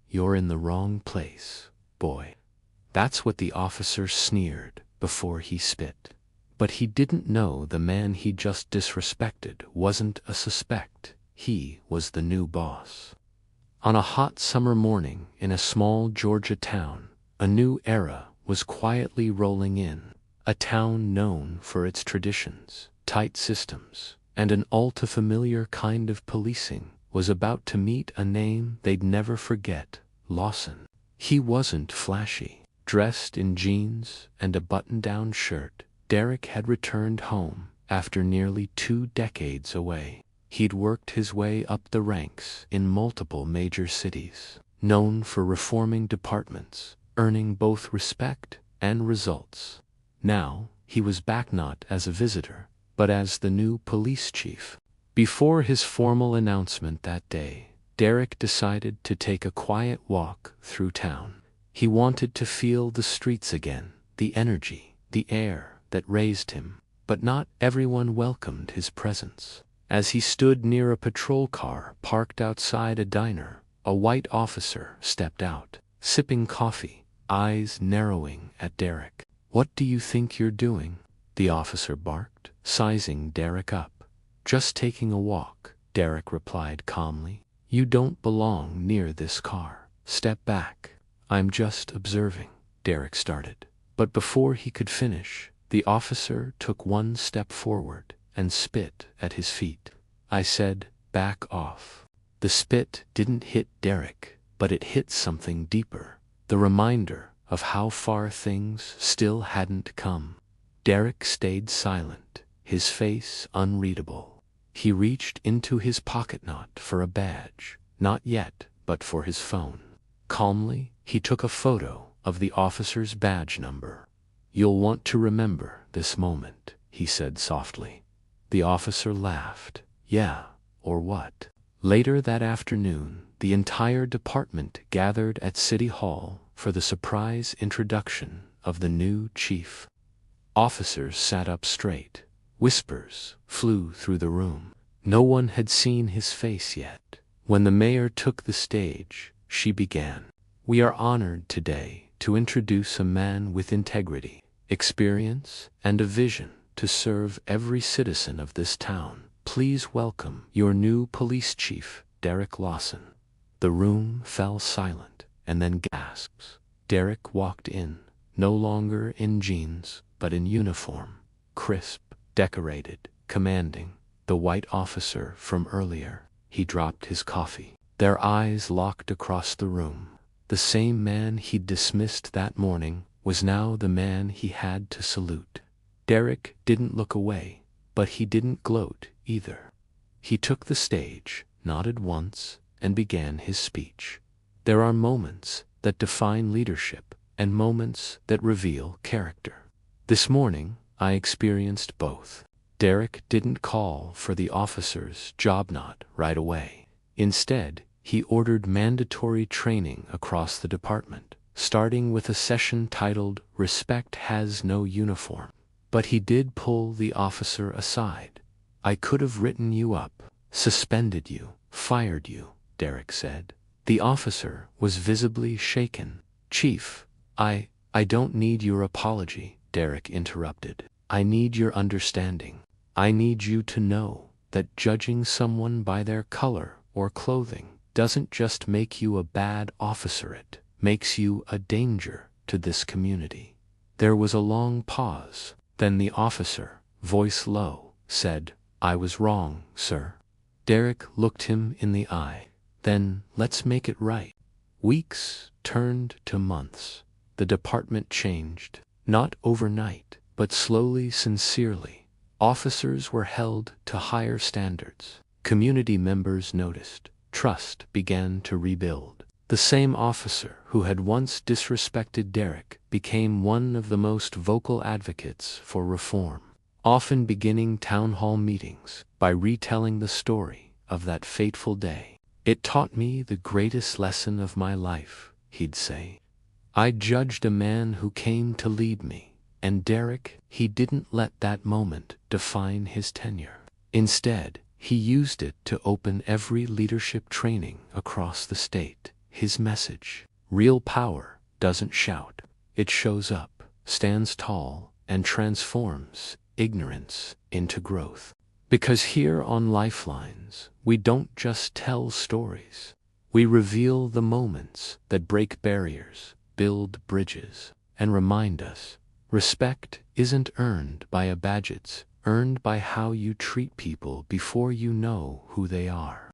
"You're in the wrong place, boy." That's what the officer sneered before he spit. But he didn't know the man he just disrespected wasn't a suspect. He was the new boss. On a hot summer morning in a small Georgia town, a new era was quietly rolling in. A town known for its traditions, tight systems, and an all-too-familiar kind of policing was about to meet a name they'd never forget: Lawson. He wasn't flashy. Dressed in jeans and a button-down shirt, Derek had returned home after nearly 2 decades away. He'd worked his way up the ranks in multiple major cities, known for reforming departments, earning both respect and results. Now, he was back not as a visitor, but as the new police chief. Before his formal announcement that day, Derek decided to take a quiet walk through town. He wanted to feel the streets again, the energy, the air that raised him, but not everyone welcomed his presence. As he stood near a patrol car parked outside a diner, a white officer stepped out, sipping coffee, eyes narrowing at Derek. "What do you think you're doing?" the officer barked, sizing Derek up. "Just taking a walk," Derek replied calmly. "You don't belong near this car. Step back." "I'm just observing," Derek started. But before he could finish, the officer took one step forward and spit at his feet. "I said, back off." The spit didn't hit Derek, but it hit something deeper, the reminder of how far things still hadn't come. Derek stayed silent, his face unreadable. He reached into his pocket not for a badge, not yet, but for his phone. Calmly, he took a photo of the officer's badge number. "You'll want to remember this moment," he said softly. The officer laughed. "Yeah, or what?" Later that afternoon, the entire department gathered at City Hall for the surprise introduction of the new chief. Officers sat up straight. Whispers flew through the room. No one had seen his face yet. When the mayor took the stage, she began. "We are honored today to introduce a man with integrity, experience, and a vision to serve every citizen of this town. Please welcome your new police chief, Derek Lawson." The room fell silent, and then gasps. Derek walked in, no longer in jeans, but in uniform, crisp, decorated, commanding, the white officer from earlier. He dropped his coffee. Their eyes locked across the room. The same man he'd dismissed that morning was now the man he had to salute. Derek didn't look away, but he didn't gloat either. He took the stage, nodded once, and began his speech. There are moments that define leadership and moments that reveal character. This morning, I experienced both. Derek didn't call for the officer's job not right away. Instead, he ordered mandatory training across the department, starting with a session titled "Respect Has No Uniform." But he did pull the officer aside. "I could have written you up, suspended you, fired you," Derek said. The officer was visibly shaken. "Chief, I don't need your apology," Derek interrupted. "I need your understanding. I need you to know that judging someone by their color or clothing doesn't just make you a bad officer, it makes you a danger to this community." There was a long pause. Then the officer, voice low, said, "I was wrong, sir." Derek looked him in the eye. "Then let's make it right." Weeks turned to months. The department changed, not overnight, but slowly, sincerely. Officers were held to higher standards. Community members noticed. Trust began to rebuild. The same officer who had once disrespected Derek became one of the most vocal advocates for reform, often beginning town hall meetings by retelling the story of that fateful day. "It taught me the greatest lesson of my life," he'd say. "I judged a man who came to lead me, and Derek, he didn't let that moment define his tenure. Instead, he used it to open every leadership training across the state. his message. Real power doesn't shout. It shows up, stands tall, and transforms ignorance into growth. Because here on Lifelines, we don't just tell stories. We reveal the moments that break barriers, build bridges, and remind us respect isn't earned by a badge, it's earned by how you treat people before you know who they are.